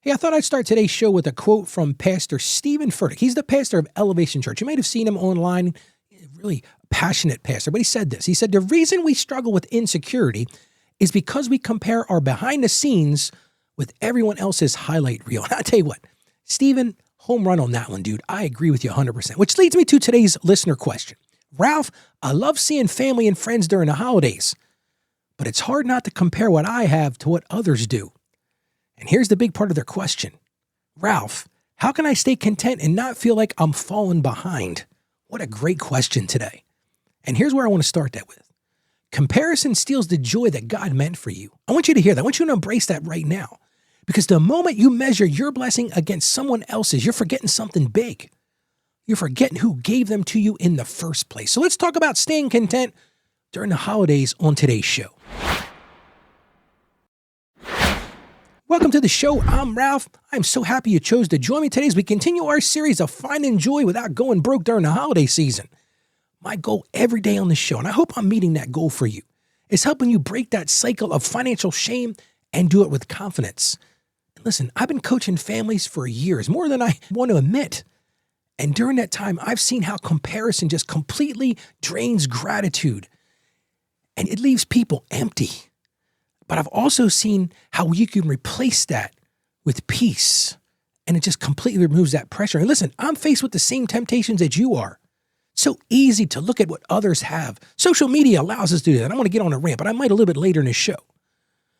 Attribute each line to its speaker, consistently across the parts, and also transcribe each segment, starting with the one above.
Speaker 1: Hey, I thought I'd start today's show with a quote from Pastor Stephen Furtick. He's the pastor of Elevation Church. You might have seen him online, really passionate pastor, but he said this. He said, the reason we struggle with insecurity is because we compare our behind the scenes with everyone else's highlight reel. And I'll tell you what, Stephen, home run on that one, dude. I agree with you 100%, which leads me to today's listener question. Ralph, I love seeing family and friends during the holidays, but it's hard not to compare what I have to what others do. And here's the big part of their question. Ralph, how can I stay content and not feel like I'm falling behind? What a great question today. And here's where I want to start that with. Comparison steals the joy that God meant for you. I want you to hear that. I want you to embrace that right now. Because the moment you measure your blessing against someone else's, you're forgetting something big. You're forgetting who gave them to you in the first place. So let's talk about staying content during the holidays on today's show. Welcome to the show. I'm Ralph. I'm so happy you chose to join me today as we continue our series of finding joy without going broke during the holiday season. My goal every day on the show, and I hope I'm meeting that goal for you, is helping you break that cycle of financial shame and do it with confidence. And listen, I've been coaching families for years, more than I want to admit. And during that time, I've seen how comparison just completely drains gratitude, and it leaves people empty. But I've also seen how you can replace that with peace, and it just completely removes that pressure. And listen, I'm faced with the same temptations that you are. So easy to look at what others have. Social media allows us to do that. I don't want to get on a rant, but I might a little bit later in the show.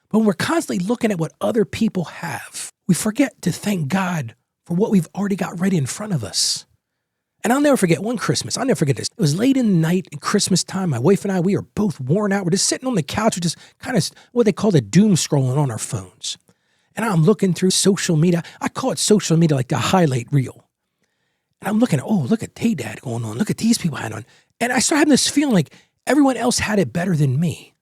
Speaker 1: But when we're constantly looking at what other people have, we forget to thank God for what we've already got ready in front of us. And I'll never forget one Christmas. I'll never forget this. It was late in the night at Christmas time. My wife and I, we were both worn out. We're just sitting on the couch, we're just kind of what they call the doom scrolling on our phones. And I'm looking through social media. I call it social media like the highlight reel. And I'm looking at, oh, look at Hey Dad going on. Look at these people had on. And I started having this feeling like everyone else had it better than me.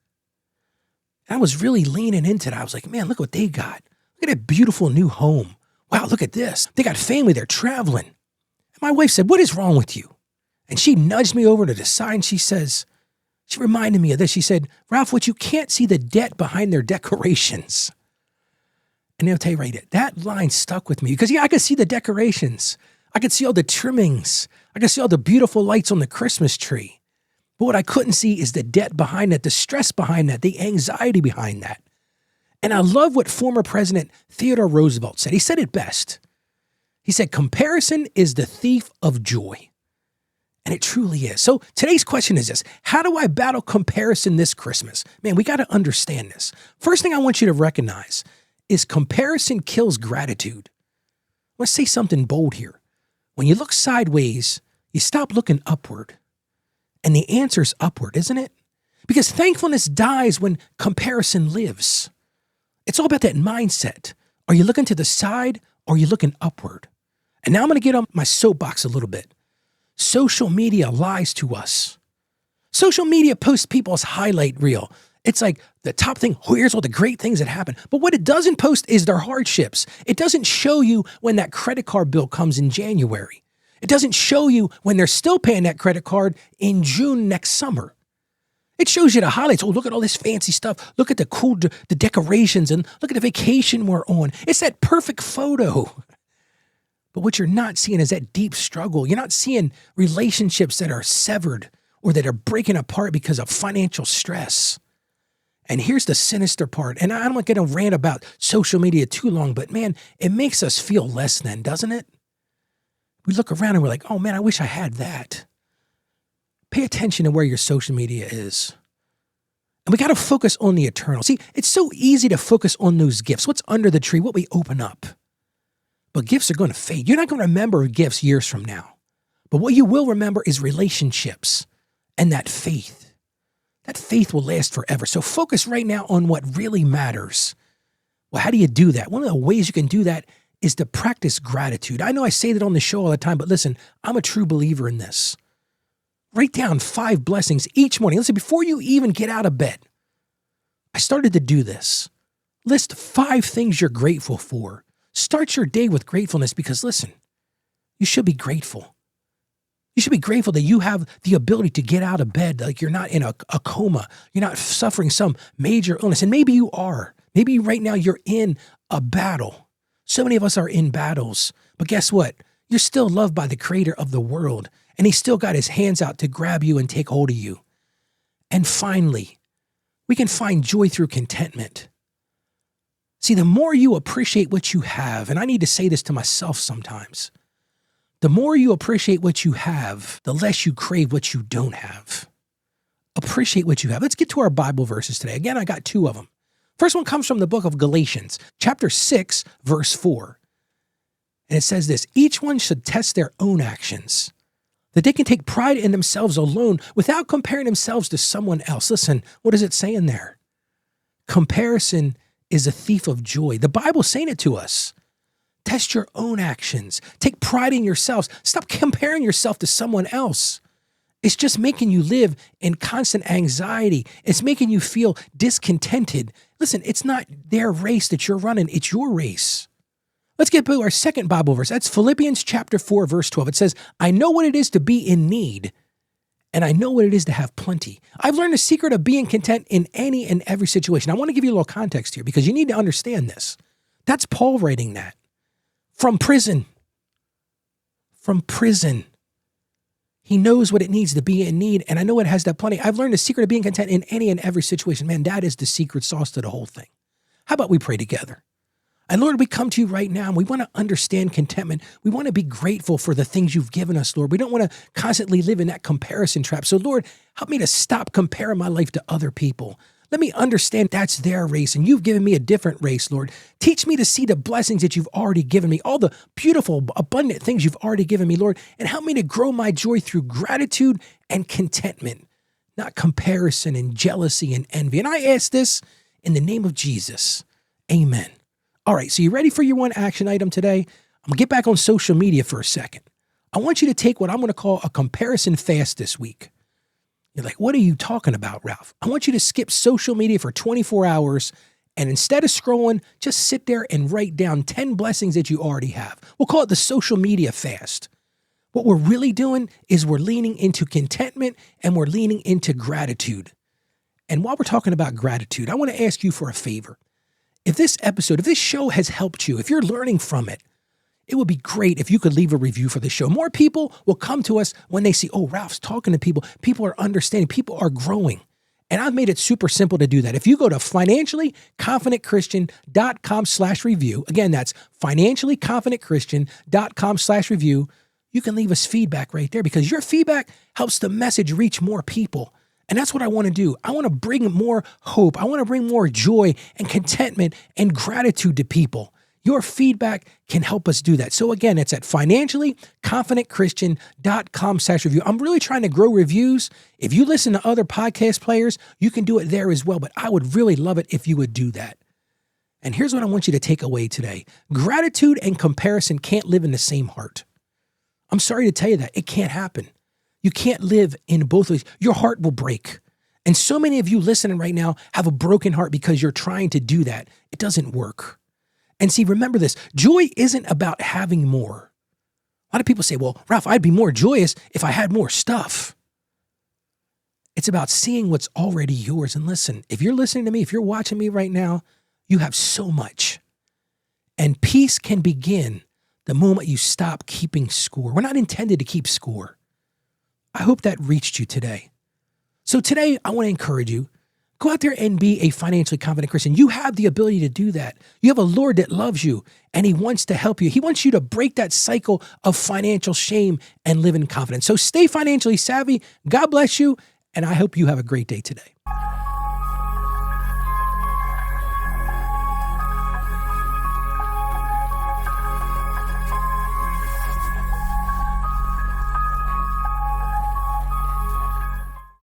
Speaker 1: And I was really leaning into that. I was like, man, look what they got. Look at that beautiful new home. Wow, look at this. They got family. They're traveling. My wife said, what is wrong with you? And she nudged me over to the side and she reminded me of this. She said, Ralph, what you can't see the debt behind their decorations. And I'll tell you right, that line stuck with me because I could see the decorations. I could see all the trimmings. I could see all the beautiful lights on the Christmas tree. But what I couldn't see is the debt behind that, the stress behind that, the anxiety behind that. And I love what former President Theodore Roosevelt said. He said it best. He said, comparison is the thief of joy. And it truly is. So today's question is this. How do I battle comparison this Christmas? Man, we got to understand this. First thing I want you to recognize is comparison kills gratitude. Let's say something bold here. When you look sideways, you stop looking upward. And the answer's upward, isn't it? Because thankfulness dies when comparison lives. It's all about that mindset. Are you looking to the side or are you looking upward? And now I'm going to get on my soapbox a little bit. Social media lies to us. Social media posts people's highlight reel. It's like the top thing, here's all the great things that happen. But what it doesn't post is their hardships. It doesn't show you when that credit card bill comes in January. It doesn't show you when they're still paying that credit card in June next summer. It shows you the highlights. Oh, look at all this fancy stuff. Look at the cool, the decorations, and look at the vacation we're on. It's that perfect photo. But what you're not seeing is that deep struggle. You're not seeing relationships that are severed or that are breaking apart because of financial stress. And here's the sinister part. And I'm not going to rant about social media too long, but man, it makes us feel less than, doesn't it? We look around and we're like, oh man, I wish I had that. Pay attention to where your social media is. And we got to focus on the eternal. See, it's so easy to focus on those gifts. What's under the tree, what we open up. But gifts are going to fade. You're not going to remember gifts years from now. But what you will remember is relationships and that faith. That faith will last forever. So focus right now on what really matters. Well, how do you do that? One of the ways you can do that is to practice gratitude. I know I say that on the show all the time, but listen, I'm a true believer in this. Write down 5 blessings each morning. Listen, before you even get out of bed, I started to do this. List 5 things you're grateful for. Start your day with gratefulness because listen, you should be grateful. You should be grateful that you have the ability to get out of bed, like you're not in a coma. You're not suffering some major illness. And maybe you are. Maybe right now you're in a battle. So many of us are in battles, but guess what? You're still loved by the creator of the world, and he's still got his hands out to grab you and take hold of you. And finally, we can find joy through contentment. See, the more you appreciate what you have, and I need to say this to myself sometimes, the more you appreciate what you have, the less you crave what you don't have. Appreciate what you have. Let's get to our Bible verses today. Again, I got 2 of them. First one comes from the book of Galatians, chapter 6, verse 4. And it says this, each one should test their own actions, that they can take pride in themselves alone without comparing themselves to someone else. Listen, what is it saying there? Comparison is a thief of joy. The Bible's saying it to us. Test your own actions. Take pride in yourselves. Stop comparing yourself to someone else. It's just making you live in constant anxiety. It's making you feel discontented. Listen, it's not their race that you're running. It's your race. Let's get to our second Bible verse. That's Philippians chapter 4, verse 12. It says, I know what it is to be in need, and I know what it is to have plenty. I've learned the secret of being content in any and every situation. I want to give you a little context here because you need to understand this. That's Paul writing that. From prison. From prison. He knows what it needs to be in need, and I know it has that plenty. I've learned the secret of being content in any and every situation. Man, that is the secret sauce to the whole thing. How about we pray together? And Lord, we come to you right now, and we want to understand contentment. We want to be grateful for the things you've given us, Lord. We don't want to constantly live in that comparison trap. So Lord, help me to stop comparing my life to other people. Let me understand that's their race, and you've given me a different race, Lord. Teach me to see the blessings that you've already given me, all the beautiful, abundant things you've already given me, Lord, and help me to grow my joy through gratitude and contentment, not comparison and jealousy and envy. And I ask this in the name of Jesus. Amen. All right, so you ready for your one action item today? I'm going to get back on social media for a second. I want you to take what I'm going to call a comparison fast this week. You're like, what are you talking about, Ralph? I want you to skip social media for 24 hours, and instead of scrolling, just sit there and write down 10 blessings that you already have. We'll call it the social media fast. What we're really doing is we're leaning into contentment and we're leaning into gratitude. And while we're talking about gratitude, I want to ask you for a favor. If this show has helped you, if you're learning from it, it would be great if you could leave a review for the show. More people will come to us when they see, oh, Ralph's talking to people. People are understanding. People are growing. And I've made it super simple to do that. If you go to financiallyconfidentchristian.com/review, again, that's financiallyconfidentchristian.com/review, you can leave us feedback right there because your feedback helps the message reach more people. And that's what I want to do. I want to bring more hope. I want to bring more joy and contentment and gratitude to people. Your feedback can help us do that. So again, it's at financiallyconfidentchristian.com/review. I'm really trying to grow reviews. If you listen to other podcast players, you can do it there as well. But I would really love it if you would do that. And here's what I want you to take away today. Gratitude and comparison can't live in the same heart. I'm sorry to tell you that. It can't happen. You can't live in both ways. Your heart will break. And so many of you listening right now have a broken heart because you're trying to do that. It doesn't work. And see, remember this, joy isn't about having more. A lot of people say, well, Ralph, I'd be more joyous if I had more stuff. It's about seeing what's already yours. And listen, if you're listening to me, if you're watching me right now, you have so much. And peace can begin the moment you stop keeping score. We're not intended to keep score. I hope that reached you today. So today, I want to encourage you, go out there and be a financially confident Christian. You have the ability to do that. You have a Lord that loves you, and he wants to help you. He wants you to break that cycle of financial shame and live in confidence. So stay financially savvy. God bless you, and I hope you have a great day today.